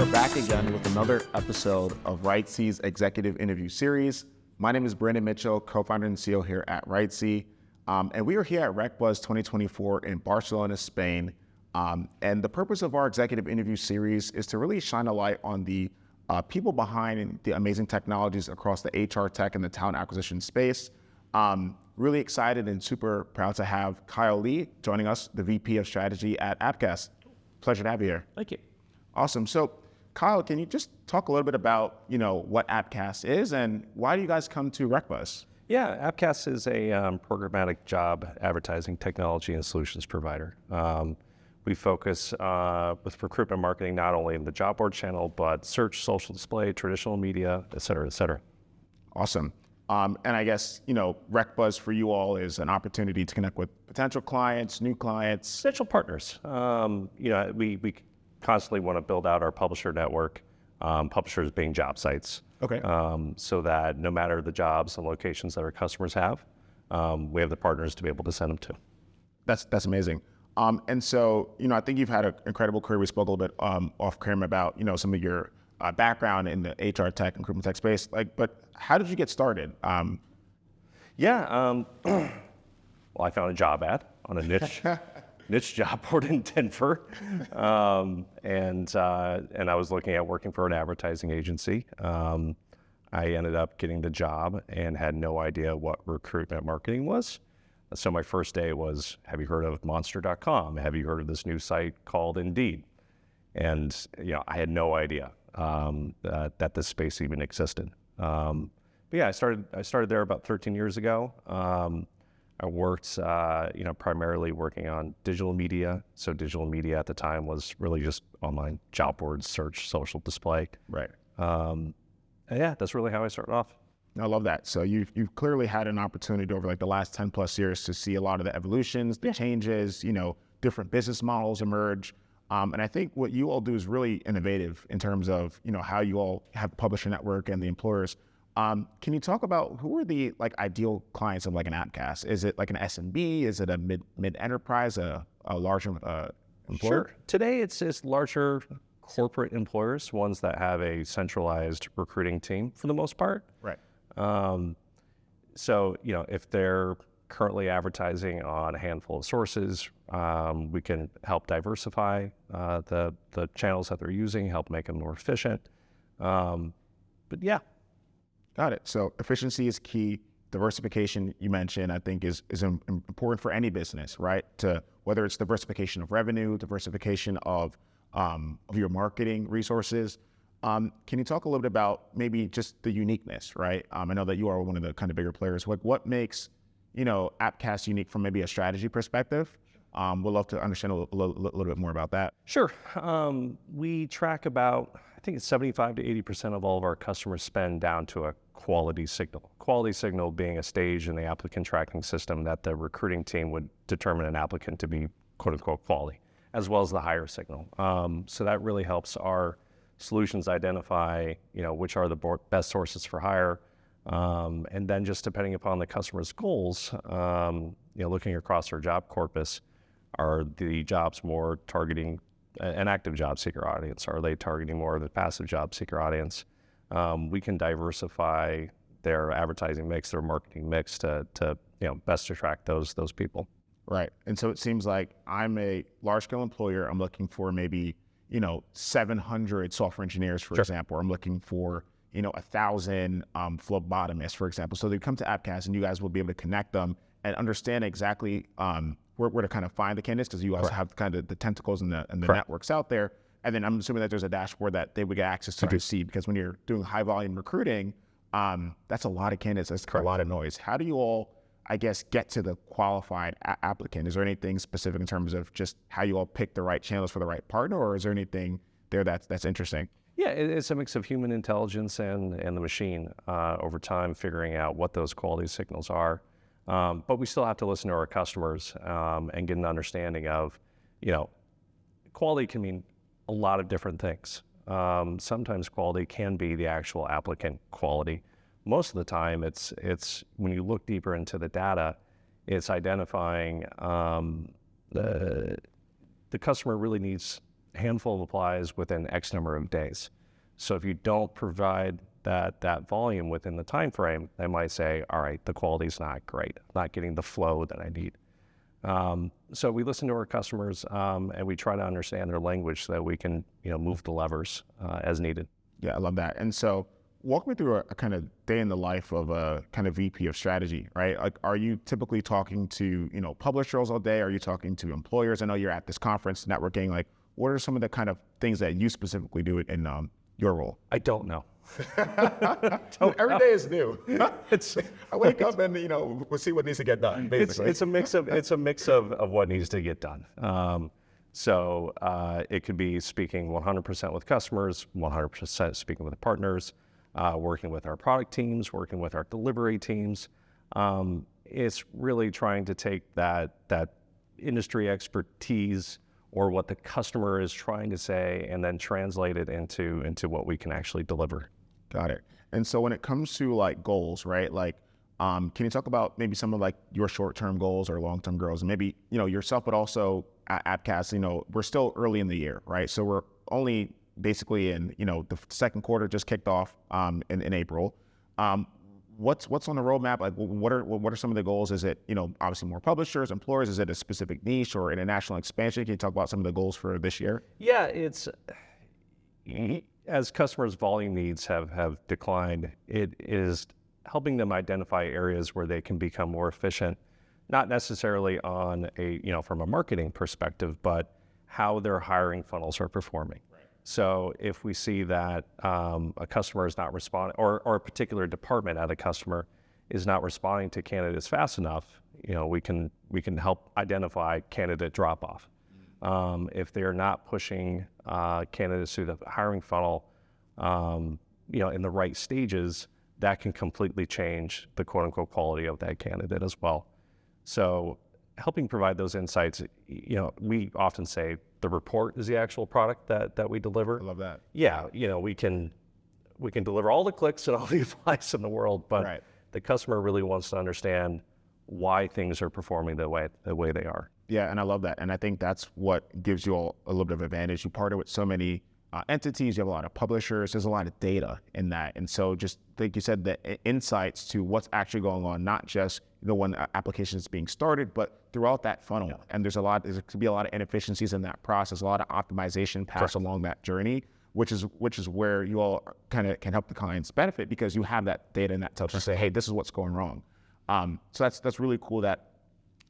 are back again with another episode of RightSea's executive interview series. My name is Brandon Mitchell, co-founder and CEO here at RightSea. And we are here at RecBuzz 2024 in Barcelona, Spain. And the purpose of our executive interview series is to really shine a light on the people behind the amazing technologies across the HR tech and the talent acquisition space. Really excited and super proud to have Kyle Leigh joining us, the VP of Strategy at AppCast's. Pleasure to have you here. Thank you. Awesome. So, Kyle, can you just talk a little bit about, what AppCast's is and why do you guys come to RecBuzz? Yeah, AppCast's is a programmatic job advertising technology and solutions provider. We focus with recruitment marketing not only in the job board channel, but search, social display, traditional media, et cetera, et cetera. Awesome. And I guess, RecBuzz for you all is an opportunity to connect with potential clients, new clients. Potential partners. We constantly want to build out our publisher network, publishers being job sites. Okay. So that no matter the jobs and locations that our customers have, we have the partners to be able to send them to. That's amazing. And so, I think you've had an incredible career. We spoke a little bit off camera about, some of your background in the HR tech and recruitment tech space. But how did you get started? Well, I found a job ad on a niche job board in Denver, and I was looking at working for an advertising agency. I ended up getting the job and had no idea what recruitment marketing was. So my first day was, have you heard of Monster.com? Have you heard of this new site called Indeed? And I had no idea that this space even existed. But yeah, I started there about 13 years ago. I worked, primarily working on digital media. So digital media at the time was really just online job boards, search, social display. Right. And yeah, that's really how I started off. I love that. So you've clearly had an opportunity over the last 10 plus years to see a lot of the evolutions, the changes, different business models emerge. And I think what you all do is really innovative in terms of, how you all have the publisher network and the employers. Can you talk about who are the ideal clients of an AppCast's? Is it an SMB? Is it a mid enterprise, a larger employer? Sure. Today it's larger corporate employers, ones that have a centralized recruiting team for the most part. Right. So if they're currently advertising on a handful of sources, we can help diversify the channels that they're using, help make them more efficient. But yeah. Got it. So efficiency is key. Diversification, you mentioned, I think is important for any business, right? To whether it's diversification of revenue, diversification of your marketing resources. Can you talk a little bit about maybe just the uniqueness, right? I know that you are one of the kind of bigger players. What makes, AppCast's unique from maybe a strategy perspective? We'd love to understand a little bit more about that. Sure. We track about, I think it's 75 to 80% of all of our customer spend down to a quality signal. Quality signal being a stage in the applicant tracking system that the recruiting team would determine an applicant to be quote unquote quality, as well as the hire signal. So that really helps our solutions identify, which are the best sources for hire. And then just depending upon the customer's goals, looking across our job corpus, are the jobs more targeting an active job seeker audience? Are they targeting more of the passive job seeker audience? We can diversify their advertising mix, their marketing mix to best attract those people. Right. And so it seems like I'm a large scale employer. I'm looking for maybe 700 software engineers, for example. I'm looking for 1,000 phlebotomists, for example. So they come to AppCast's and you guys will be able to connect them and understand exactly where to kind of find the candidates, because you also have kind of the tentacles and the networks out there. And then I'm assuming that there's a dashboard that they would get access to see, because when you're doing high volume recruiting, that's a lot of candidates. That's a lot of noise. How do you all, I guess, get to the qualified applicant? Is there anything specific in terms of just how you all pick the right channels for the right partner, or is there anything there that's interesting? Yeah, it's a mix of human intelligence and the machine over time, figuring out what those quality signals are. But we still have to listen to our customers and get an understanding of, quality can mean a lot of different things. Sometimes quality can be the actual applicant quality. Most of the time, it's when you look deeper into the data, it's identifying the customer really needs handful of applies within X number of days. So if you don't provide that volume within the time frame, they might say, all right, the quality's not great, not getting the flow that I need. So we listen to our customers and we try to understand their language so that we can, move the levers as needed. Yeah, I love that. And so walk me through a kind of day in the life of a kind of VP of strategy, right? Like, are you typically talking to, publishers all day? Are you talking to employers? I know you're at this conference networking. Like, what are some of the kind of things that you specifically do in your role? I don't know. Every day is new. I wake up and we'll see what needs to get done. Basically, it's a mix of what needs to get done. So it could be speaking 100% with customers, 100% speaking with partners, working with our product teams, working with our delivery teams. It's really trying to take that industry expertise or what the customer is trying to say and then translate it into what we can actually deliver. Got it. And so when it comes to like goals, right? Like, can you talk about maybe some of like your short-term goals or long-term goals, and maybe, yourself, but also at AppCast's, we're still early in the year, right? So we're only basically in, the second quarter just kicked off in April. What's on the roadmap? Like, what are some of the goals? Is it, obviously more publishers, employers? Is it a specific niche or international expansion? Can you talk about some of the goals for this year? Yeah, it's as customers' volume needs have declined, it is helping them identify areas where they can become more efficient, not necessarily on from a marketing perspective, but how their hiring funnels are performing. Right. So if we see that a customer is not responding, or a particular department at a customer is not responding to candidates fast enough, we can help identify candidate drop off. If they're not pushing candidates through the hiring funnel, in the right stages, that can completely change the quote unquote quality of that candidate as well. So helping provide those insights, we often say the report is the actual product that we deliver. I love that. Yeah, we can deliver all the clicks and all the applies in the world, but right. The customer really wants to understand why things are performing the way they are. Yeah, and I love that. And I think that's what gives you all a little bit of advantage. You partner with so many entities, you have a lot of publishers, there's a lot of data in that. And so just like you said, the insights to what's actually going on, not just when application is being started, but throughout that funnel. Yeah. And there could be a lot of inefficiencies in that process, a lot of optimization passed along that journey, which is where you all kind of can help the clients benefit because you have that data and that touch to say, hey, this is what's going wrong. So that's really cool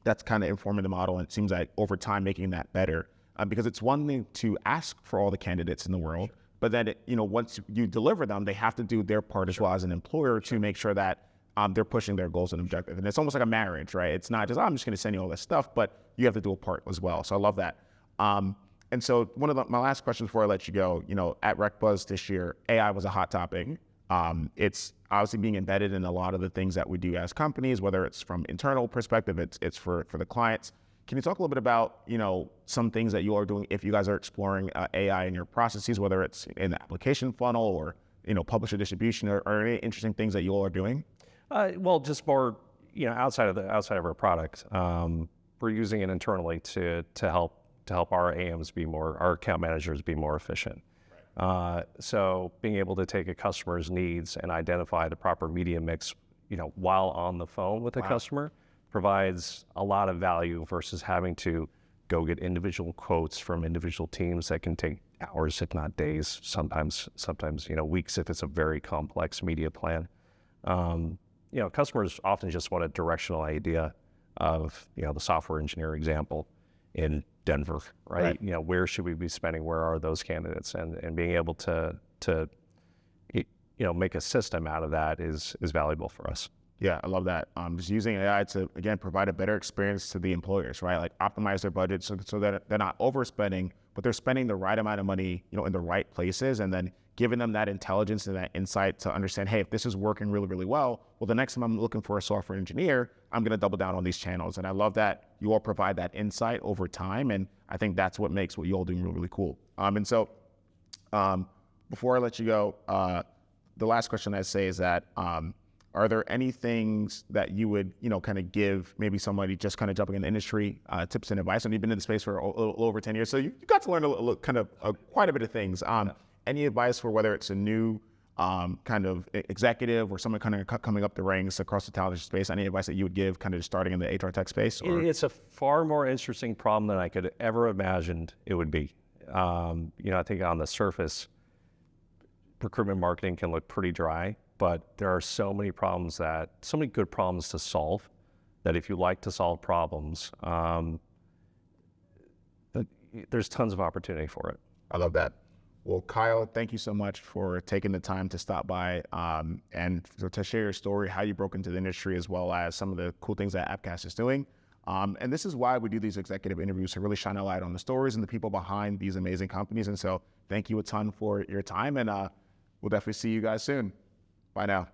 that's kind of informing the model, and it seems like over time making that better. Because it's one thing to ask for all the candidates in the world, but then once you deliver them, they have to do their part as well as an employer to make sure that they're pushing their goals and objectives. And it's almost like a marriage, right? It's not just I'm just going to send you all this stuff, but you have to do a part as well. So I love that. And so my last question before I let you go, at RecBuzz this year, AI was a hot topic. It's obviously being embedded in a lot of the things that we do as companies, whether it's from internal perspective, it's for the clients. Can you talk a little bit about, some things that you are doing if you guys are exploring AI in your processes, whether it's in the application funnel or, publisher distribution or any interesting things that you all are doing? Well, just more, outside of our product, we're using it internally to help our AMs our account managers be more efficient. Right. So being able to take a customer's needs and identify the proper media mix, while on the phone with a customer, provides a lot of value versus having to go get individual quotes from individual teams that can take hours, if not days, sometimes weeks if it's a very complex media plan. Customers often just want a directional idea of, the software engineer example in Denver, right? Where should we be spending? Where are those candidates? And being able to make a system out of that is valuable for us. Yeah, I love that. Just using AI to, again, provide a better experience to the employers, right? Like optimize their budget so that they're not overspending, but they're spending the right amount of money, in the right places, and then giving them that intelligence and that insight to understand, hey, if this is working really, really well, the next time I'm looking for a software engineer, I'm going to double down on these channels. And I love that you all provide that insight over time. And I think that's what makes what you all doing really, really cool. And so before I let you go, the last question I say is that, are there any things that you would, kind of give maybe somebody just kind of jumping in the industry, tips and advice? And you've been in the space for a little over 10 years, so you got to learn quite a bit of things. Any advice for whether it's a new kind of executive or someone kind of coming up the ranks across the talent space? Any advice that you would give kind of just starting in the HR tech space? Or? It's a far more interesting problem than I could ever imagined it would be. I think on the surface, recruitment marketing can look pretty dry, but there are so many good problems to solve, that if you like to solve problems, there's tons of opportunity for it. I love that. Well, Kyle, thank you so much for taking the time to stop by and to share your story, how you broke into the industry, as well as some of the cool things that AppCast's is doing. And this is why we do these executive interviews, to really shine a light on the stories and the people behind these amazing companies. And so thank you a ton for your time, and we'll definitely see you guys soon. Bye now.